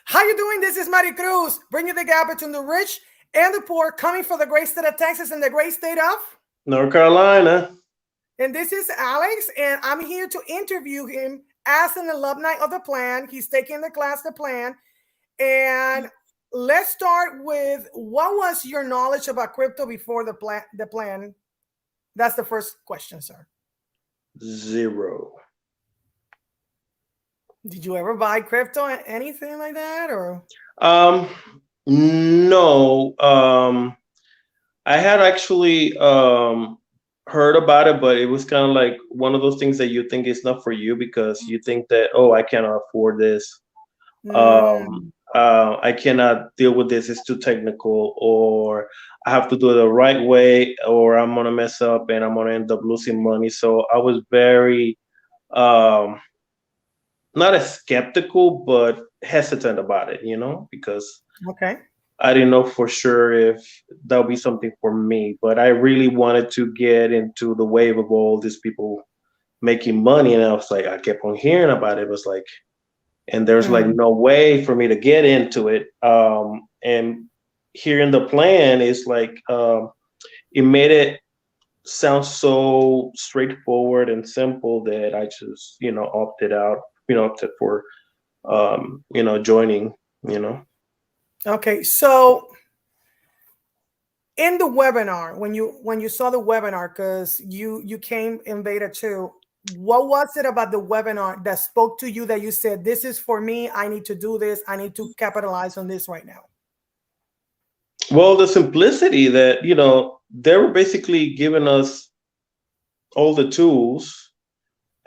How you doing? This is Mari Cruz, bringing the gap between the rich and the poor, coming from the great state of Texas and the great state of. North Carolina. And this is Alex, and I'm here to interview him as an alumni of the plan. He's taking the class, the plan. And let's start with what was your knowledge about crypto before the plan? That's the first question, sir. Zero. Did you ever buy crypto, anything like that, or? Um, no. I had actually heard about it, but it was kind of like one of those things that you think is not for you because you think that, oh, I cannot afford this. Mm, I cannot deal with this. It's too technical, or I have to do it the right way, or I'm gonna mess up and I'm gonna end up losing money. So I was very um, not as skeptical, but hesitant about it, because okay. I didn't know for sure if that would be something for me. But I really wanted to get into the wave of all these people making money, and I was like, I kept on hearing about it. It was like, and there's like Mm, no way for me to get into it. And hearing the plan is like, it made it sound so straightforward and simple that I just, opted out, opted for, joining, you know. okay. So in the webinar, when you saw the webinar, because you came in beta too, what was it about the webinar that spoke to you that you said, this is for me, I need to do this, I need to capitalize on this right now? Well, the simplicity that, they were basically giving us all the tools.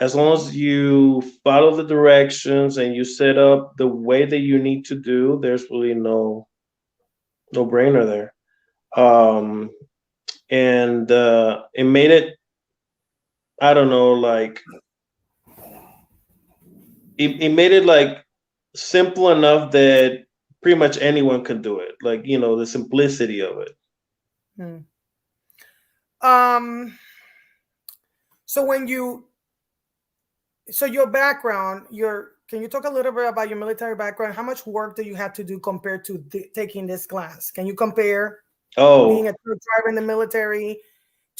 As long Mhm. as you follow the directions and you set up the way that you need to do, there's really no brainer there. Um, and it made it, I don't know, like it made it like simple enough that pretty much anyone can do it. Like, the simplicity of it. Hmm. um so when you so your background, your can you talk a little bit about your military background? How much work do you have to do compared to taking this class? Can you compare being Oh, a truck driver in the military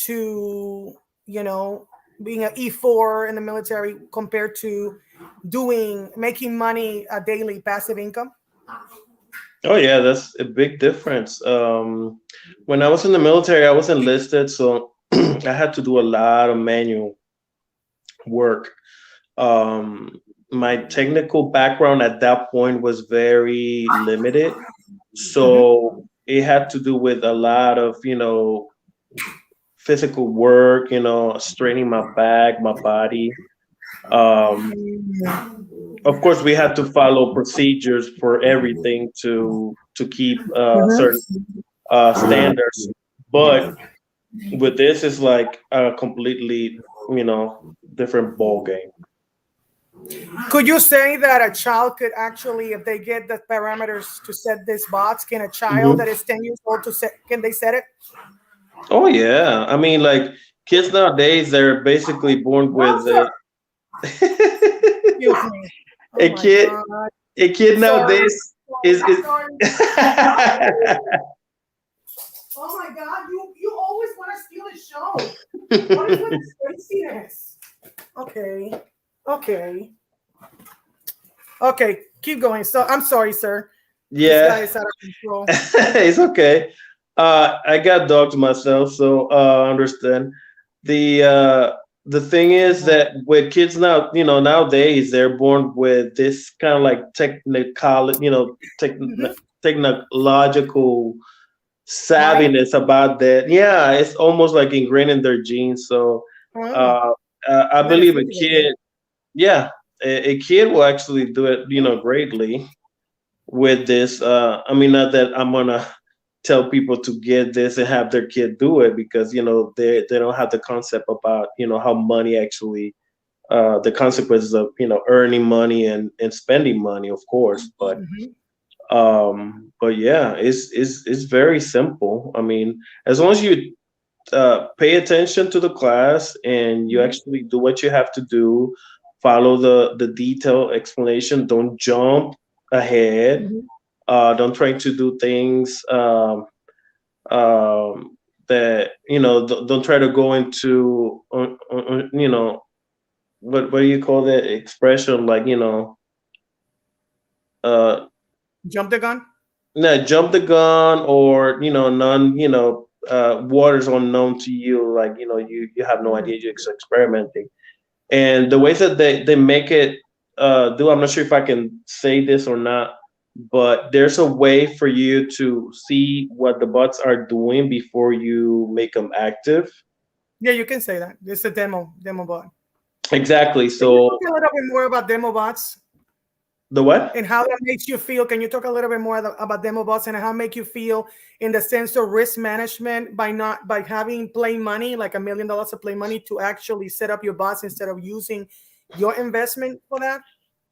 to, you know, being an E4 in the military compared to making money, a daily passive income? oh yeah, that's a big difference. When I was in the military, I was enlisted, so I had to do a lot of manual work. My technical background at that point was very limited, Hmm. so it had to do with a lot of physical work, straining my back, my body. Um, of course, we had to follow procedures for everything to keep certain standards, but with this is like a completely different ball game. Could you say that a child could actually, if they get the parameters to set this box, can a child that Hmm. is 10 years old to set, can they set it? Oh yeah, I mean, like kids nowadays, they're basically born No, with sir. a Excuse me. Oh a my kid. God. A kid Sorry. nowadays is. Sorry. Sorry. Oh my God. You always want to steal the show. What is with this craziness? Okay. Okay. Okay. Keep going. So I'm sorry, sir. This guy Yeah, is out of control. it's okay. I got dogs myself, so I understand. The uh, the thing is that with kids now, nowadays they're born with this kind of like Mhm. technological Mind? savviness about that. Yeah, it's almost like ingrained in their genes. So Oh, uh, I that is believe a interesting. kid, yeah, a kid will actually do it, greatly with this. I mean, not that I'm gonna tell people to get this and have their kid do it because they don't have the concept about how money actually the consequences of earning money and spending money, of course. Mhm. But yeah, it's very simple. I mean, as long as you pay attention to the class and you Mhm. actually do what you have to do, follow the detailed explanation, don't jump, ahead. Mhm. Don't try to do things that don't try to go into what do you call that expression, like uh Jump the gun. no, jump the gun, or none, waters unknown to you, like you have no Mhm. idea, you're just experimenting. And the ways that they make it do, I'm not sure if I can say this or not, but there's a way for you to see what the bots are doing before you make them active. Yeah, you can say that. It's a demo bot. Exactly. Can you So talk a little bit more about demo bots the what? and how that makes you feel? Can you talk a little bit more about demo bots and how it make you feel in the sense of risk management by not by having play money, like $1 million of play money, to actually set up your bots instead of using your investment for that?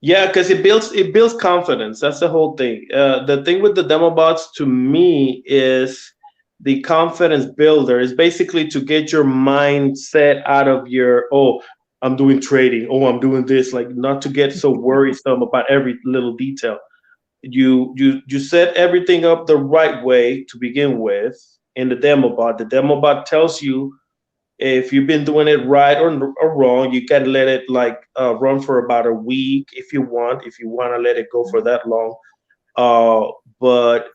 Yeah, because it builds confidence. That's the whole thing. The thing with the demo bots to me is the confidence builder. Is basically to get your mindset out of your, oh, I'm doing trading, oh, I'm doing this, like not to get so worrisome about every little detail. You set everything up the right way to begin with in the demo bot. The demo bot tells you if you've been doing it right or wrong. You can let it like run for about a week if you want to let it go for that long. But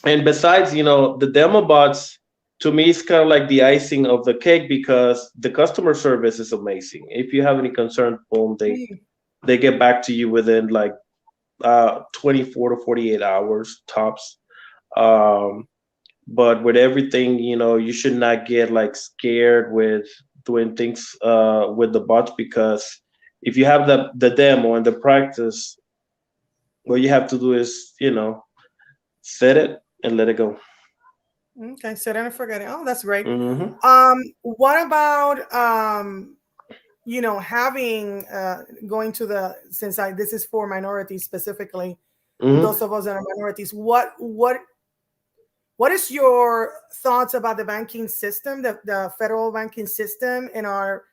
and besides, the demo bots, to me, it's kind of like the icing of the cake, because the customer service is amazing. If you have any concern, boom, Mm. they get back to you within like 24 to 48 hours tops. um but with everything, you should not get like scared with doing things with the bots, because if you have the demo and the practice, what you have to do is set it and let it go. Okay, set it and forget it. Oh, that's great. Hmm. What about having going to the since I this is for minorities specifically, Hmm. those of us that are minorities. What is your thoughts about the banking system, the federal banking system, and our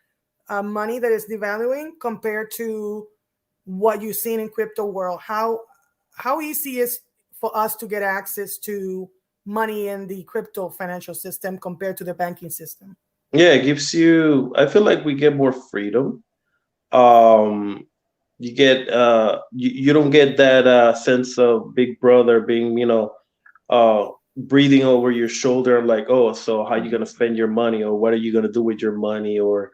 money that is devaluing compared to what you've seen in crypto world? How easy is for us to get access to money in the crypto financial system compared to the banking system? Yeah, it gives you. I feel like we get more freedom. Um, you don't get that sense of big brother being, breathing over your shoulder, like, oh, so how you gonna spend your money, or what are you gonna do with your money, or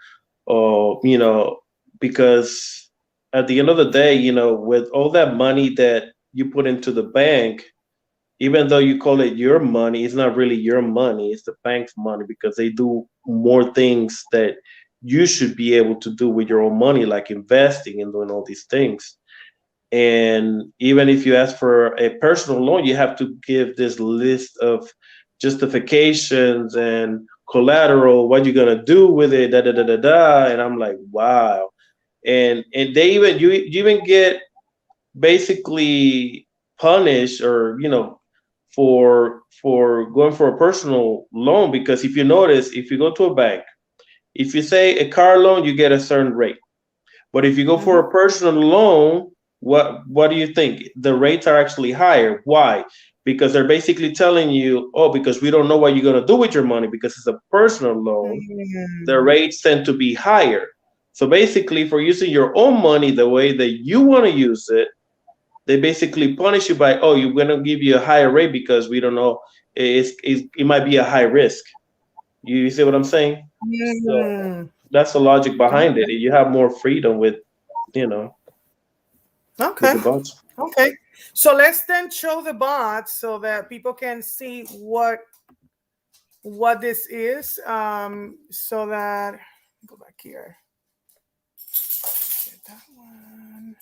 because at the end of the day, with all that money that you put into the bank, even though you call it your money, it's not really your money. It's the bank's money, because they do more things that you should be able to do with your own money, like investing and doing all these things. And even if you ask for a personal loan, you have to give this list of justifications and collateral, what you're gonna do with it, da da da da da. And I'm like, wow. And they even you even get basically punished, or for going for a personal loan, because if you notice, if you go to a bank, if you say a car loan, you get a certain rate. But if you go for Mhm. a personal loan, what do you think? The rates are actually higher. Why? Because they're basically telling you, oh, because we don't know what you're going to do with your money, because it's a personal loan, the Mm. rates tend to be higher. So basically, for using your own money the way that you want to use it, they basically punish you by, oh, we're going to give you a higher rate because we don't know, it might be a high risk. You see what I'm saying? So Mm. that's the logic behind it. Okay. You have more freedom you know, with Okay. the bots. Okay. So let's then show the bots so that people can see what this is. So that go back here. Get that one.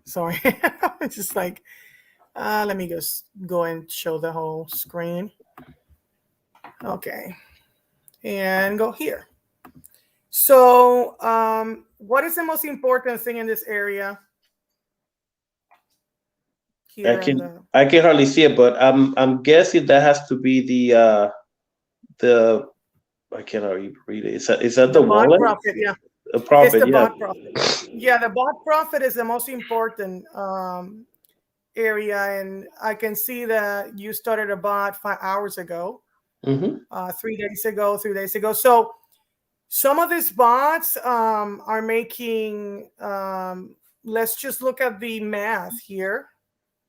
Sorry, it's just like let me just go and show the whole screen. Okay, and go here. So, what is the most important thing in this area I here on can the I can hardly see it, but I'm guessing that has to be the I cannot even read it. Is that the bot wallet? profit? Yeah. A It's profit, the yeah. bot profit. Yeah, the bot profit is the most important area, and I can see that you started a bot 5 hours ago, Mm-hmm. 3 days ago, 3 days ago. So some of these bots are making. Let's just look at the math here,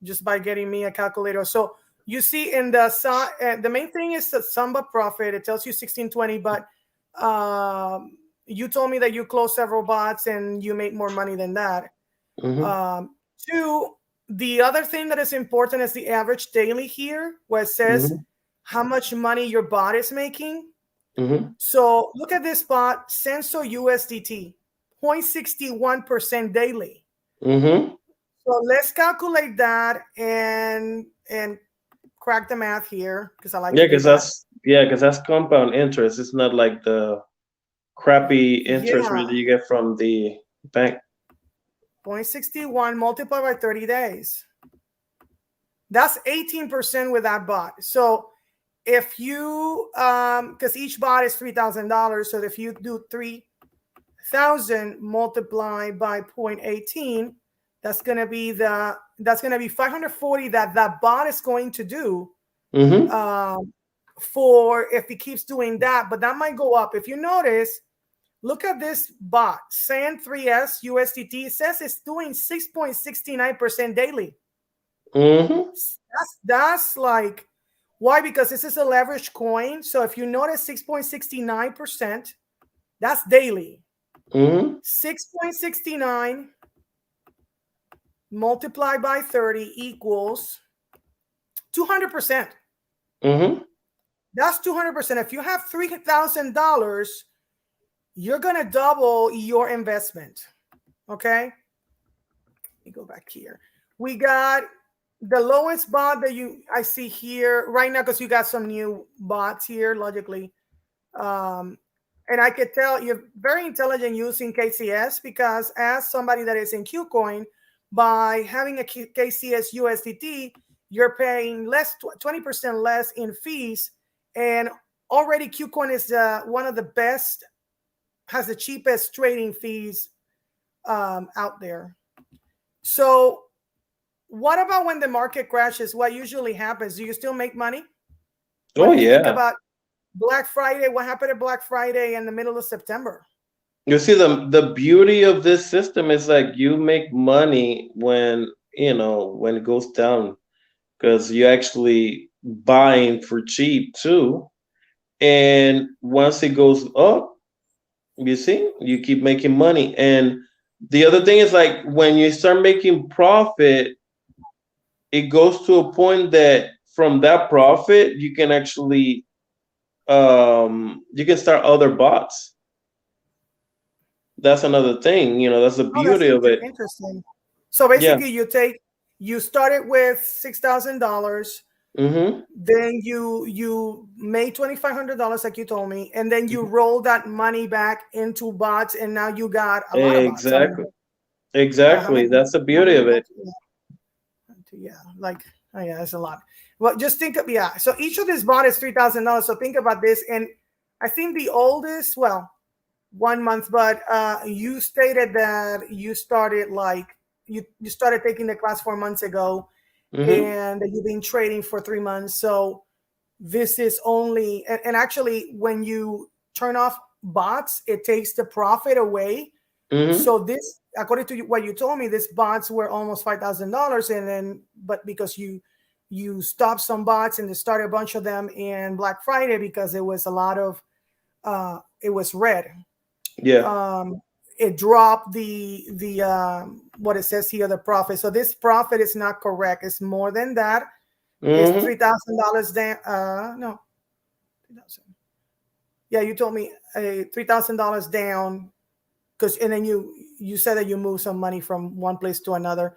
just by getting me a calculator. So you see in the main thing is the Samba profit. It tells you 1620, but you told me that you closed several bots and you make more money than that. Mm-hmm. Two, the other thing that is important is the average daily here, where it says Mm-hmm. how much money your bot is making. Mm-hmm. So look at this bot, Senso USDT, 0.61% daily. Mm-hmm. So let's calculate that and crack the math here because I like Yeah, to do because that. that's compound interest. It's not like the crappy interest rate Yeah, that you get from the bank. 0.61 multiplied by 30 days. That's 18% with that bot. So if you because each bot is $3,000, so if you do 3,000 multiplied by 0.18, that's gonna be 540 that that bot is going to do Mm-hmm. um, for if he keeps doing that, but that might go up. If you notice, look at this bot, SAN3S USDT. It says it's doing 6.69% daily. Mm-hmm. That's like why? Because this is a leveraged coin. So if you notice 6.69%, that's daily. Mm-hmm. 6.69 multiplied by 30 equals 200%. Mm-hmm. That's 200%. If you have $3,000, you're going to double your investment. Okay. Let me go back here. We got the lowest bot that I see here right now because you got some new bots here, logically. Um, and I could tell you're very intelligent using KCS because as somebody that is in KuCoin, by having a KCS USDT, you're paying less, 20% less in fees. And already KuCoin is one of the best, has the cheapest trading fees out there. So what about when the market crashes? What usually happens? Do you still make money? What Oh do you think yeah. about Black Friday? What happened at Black Friday in the middle of September? You see, the beauty of this system is like you make money when when it goes down because you're actually buying for cheap too. And once it goes up, you see, you keep making money. And the other thing is like when you start making profit, it goes to a point that from that profit you can actually you can start other bots. That's another thing, that's the Oh, that's beauty of it. interesting. So Yeah. basically, you started with $6,000, Mm-hmm. then you made $2,500, like you told me, and then you roll that money back into bots, and now you got a lot of bots. I mean, Exactly. how Exactly. many? That's the How beauty many of it. bots? Yeah, like oh yeah, that's a lot. Well, just think of yeah. So each of these bot is $3,000. So think about this, and I think the oldest, well, 1 month, but you stated that you started like you started taking the class 4 months ago, Mm-hmm. and that you've been trading for 3 months. So this is only and actually when you turn off bots, it takes the profit away. Mm-hmm. So this, according to what you told me, these bots were almost $5,000, and then but because you stopped some bots and they started a bunch of them in Black Friday because it was a lot of it was red. Yeah. Um, it dropped the what it says here, the profit. So this profit is not correct. It's more than that. It's Mm-hmm. $3,000 down. No, 3,000. Yeah, you told me $3,000 down because and then you said that you moved some money from one place to another.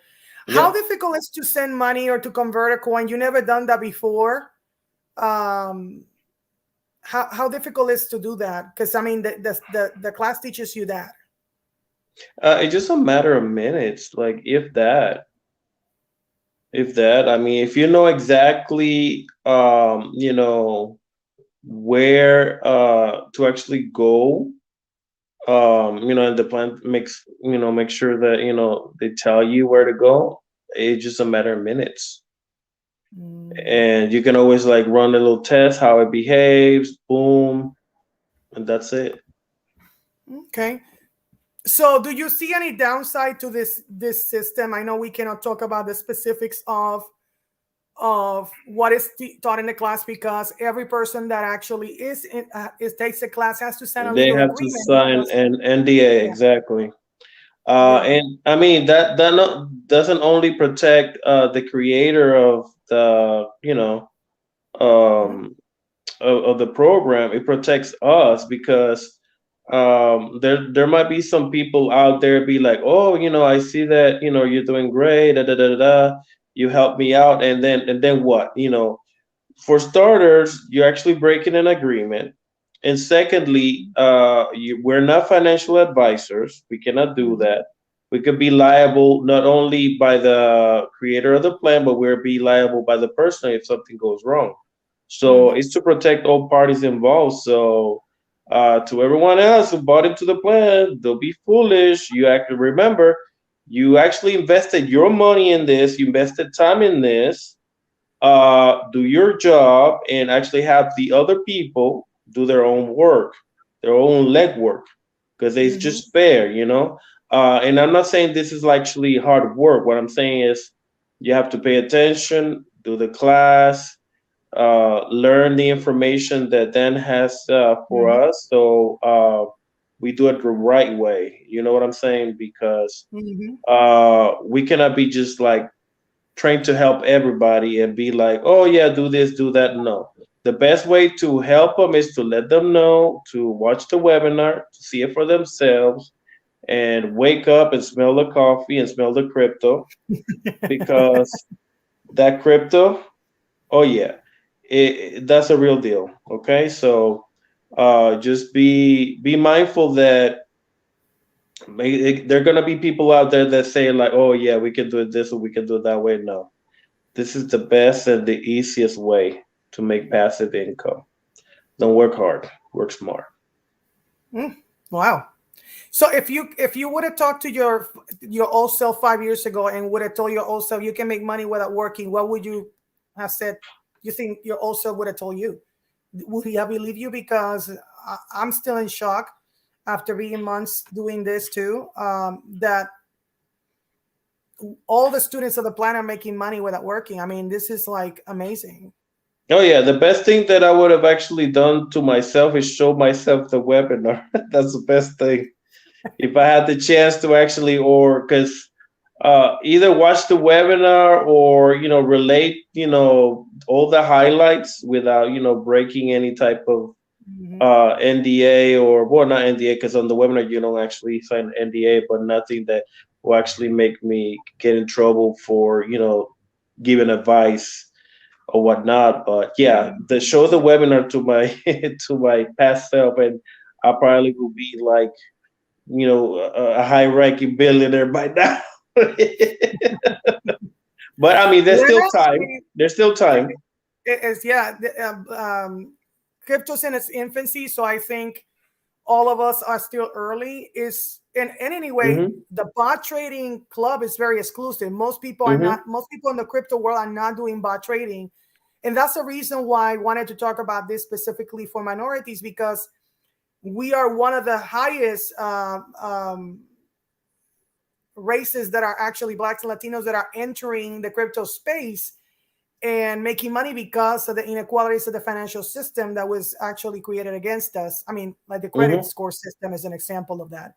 How Yeah. difficult is to send money or to convert a coin? You never done that before. Um, how difficult is to do that? Because I mean, the class teaches you that. It's just a matter of minutes, like if that. If that, I mean, if you know exactly where to actually go And the plan makes, make sure that, they tell you where to go. It's just a matter of minutes. Mm, And you can always like run a little test, how it behaves, boom, and that's it. okay. So, do you see any downside to this system? I know we cannot talk about the specifics of what is taught in the class because every person that actually is takes the class has to sign a They legal have to agreement sign because an NDA, yeah, exactly. yeah, And I mean that not, doesn't only protect the creator of the, mhm, um, of the program. It protects us because there might be some people out there be like, oh, I see that, you're doing great, da da da da. Da. You help me out, and then what? For starters, you're actually breaking an agreement. And secondly, we're not financial advisors. We cannot do mhm, that. We could be liable not only by the creator of the plan, but we'll be liable by the person if something goes wrong. So mhm, it's to protect all parties involved. So to everyone else who bought into the plan, don't be foolish. You actually remember, you actually invested your money in this. You invested time in this. Do your job and actually have the other people do their own work, their own legwork, because it's mhm, just fair. And I'm not saying this is actually hard work. What I'm saying is you have to pay attention, do the class, learn the information that Dan has for mhm, us. So we do it the right way. You know what I'm saying? Because mhm. we cannot be just like trying to help everybody and be like, oh yeah, do this, do that. No. The best way to help them is to let them know, to watch the webinar, to see it for themselves, and wake up and smell the coffee and smell the crypto because that crypto, oh yeah, that's a real deal. Okay, so just be mindful that there are gonna be people out there that say like, oh yeah, we can do it this or we can do it that way. No, this is the best and the easiest way to make passive income. Don't work hard, work smart. Mm, wow. So if you would have talked to your old self 5 years ago and would have told your old self you can make money without working, what would you have said? You think your old self would have told you? Would he have believed you? Because I'm still in shock after being months doing this too. That all the students of the planet are making money without working. I mean, this is like amazing. Oh yeah, the best thing that I would have actually done to myself is show myself the webinar. That's the best thing. If I had the chance to actually, or because either watch the webinar or relate all the highlights without breaking any type of Mhm. NDA, or well, not NDA, because on the webinar you don't actually sign NDA, but nothing that will actually make me get in trouble for giving advice or whatnot. But yeah, the show the webinar to my to my past self, and I probably will be like a high ranking billionaire by now. But I mean, there's Well, still I time. mean, There's still it, time. it's yeah. Crypto's in its infancy, so I think all of us are still early. Is and anyway, Hmm. the bot trading club is very exclusive. Most people are Hmm. not. Most people in the crypto world are not doing bot trading, and that's the reason why I wanted to talk about this specifically for minorities because we are one of the highest races that are actually blacks and Latinos that are entering the crypto space and making money because of the inequalities of the financial system that was actually created against us. I mean, like the credit Hmm. score system is an example of that.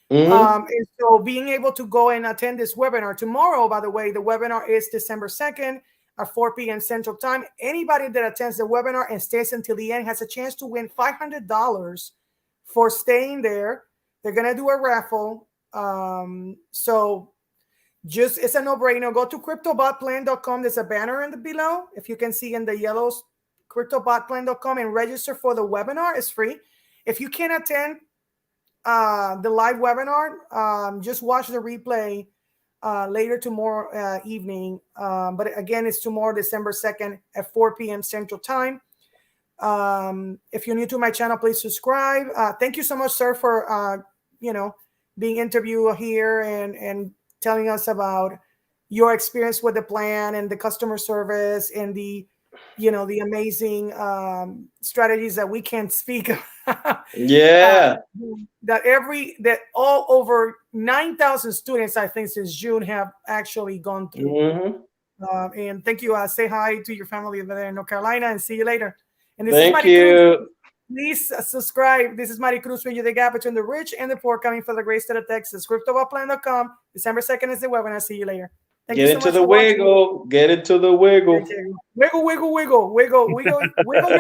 Hmm. And so being able to go and attend this webinar tomorrow, by the way, the webinar is December 2nd at 4 p.m. Central Time. Anybody that attends the webinar and stays until the end has a chance to win $500 for staying there. They're going to do a raffle. So just it's a no-brainer. Go to cryptobotplan.com. There's a banner in the below. If you can see in the yellows, cryptobotplan.com and register for the webinar. It's free. If you can't attend the live webinar, just watch the replay later tomorrow evening. But again, it's tomorrow, December 2nd at 4 p.m. Central Time. If you're new to my channel, please subscribe. Thank you so much, sir, for being interviewed here and telling us about your experience with the plan and the customer service and the amazing strategies that we can't speak uh, Yeah. that all over 9,000 students, I think, since June have actually gone through. Hmm. And thank you. Say hi to your family over there in North Carolina and see you later. And this is Thank Maricruz. you. Please subscribe. This is Maricruz, bridging the gap between the rich and the poor, coming from the great state of Texas. CryptoBallPlan.com. December 2nd is the webinar. See you later. Thank you Get so into much the for watching. wiggle. Get into the wiggle. Wiggle, wiggle, wiggle, wiggle, wiggle, wiggle your